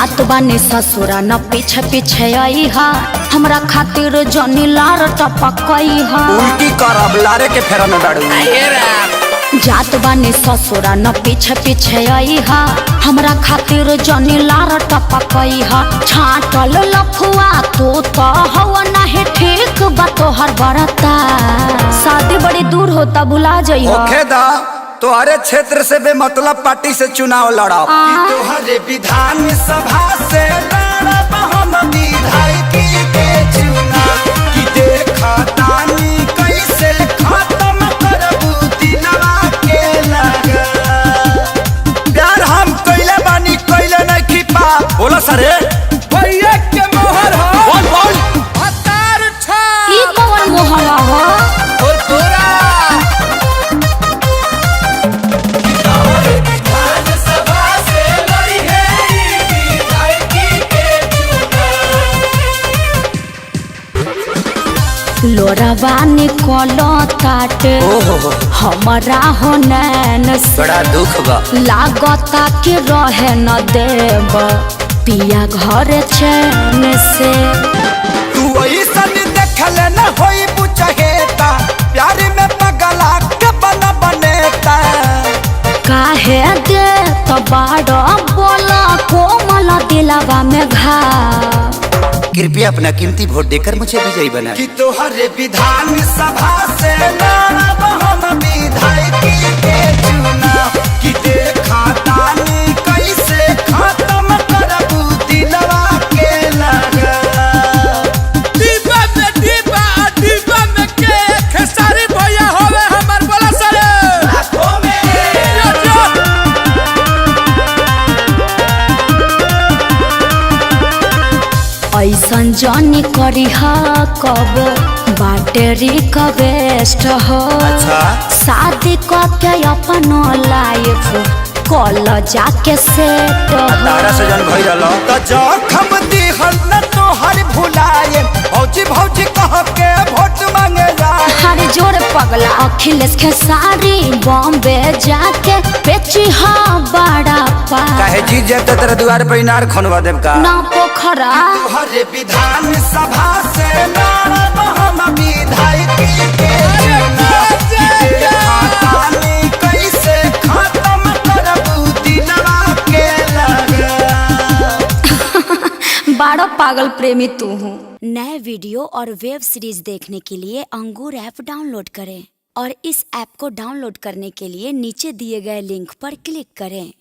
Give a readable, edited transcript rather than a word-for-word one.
जात बानी ससुरा न पीछे पीछे आई हा, हमरा खातिर जनी लार टपकई हा। उल्टी करब लारे के फेरा में डाड़ू। जात बानी ससुरा न पीछे पीछे आई हा, हमरा खातिर जनी लार टपकई हा। छाटल लफुआ तू तो हवा नहीं ठीक बा तोहर बरता, शादी बड़ी दूर होता भुला जाई हा। ओखे दा तोहरे क्षेत्र से बेमतलब पार्टी से चुनाव लड़ा, तोहरे विधान सभा से लड़ब हम विधायकी के चुनाव। कि देखा तानी कैसे खत्म करबू दिलवा के लगा। प्यार हम कइले बानी कइले नहीं खिपा। बोला सरे भैया के मोहर हो। बोल बोल अतार छा ई कौन मोहर हो? और तोरा लोरावा निकलो ताटे हमारा हो नैन से, बड़ा दुख बा लागता कि रहे न देव पिया घर चैन से। तू ऐसन देखले न होई बुझहेता, प्यार में पगला के बना बनेता। काहे दे तो बाड़ो बोला कोमल दिलावा में घा। कृपया अपना कीमती वोट देकर मुझे विजयी बना। कि तोहरे विधान सभा से लड़ब हम विधायकी के चुनाव। कि देखा तानी कैसे खत्म करबू दिलवा के लगा। डिब्बा में के खेसारी भैया होवे हमर बोला सरे लाखों में। ऐसन जानी करी हा कब बैटरी का वेस्ट हो। अच्छा शादी के अपनो लाइफ कॉल जाके सेट हो। तारा से जन भई रहलो त जखम दिहल न तोहर भुलाए। भौजी भौजी कह के वोट मांगे जाए। हर जोर पगला अखिलेश खेसारी बॉम्बे जाके बेची हा बड़ा पा। काहे जीत जाते तेरे द्वार पे इनार खनवा देव का। ना पोखरा तोहरे विधान सभा से लड़ब हम विधायकी के चुनाव। कि देखा तानी कैसे खत्म करबू दिलवा के लगा। बड़ा पागल प्रेमी तू हूँ। नए वीडियो और वेब सीरीज देखने के लिए अंगूर ऐप डाउनलोड करें और इस ऐप को डाउनलोड करने के लिए नीचे दिए गए लिंक पर क्लिक करें।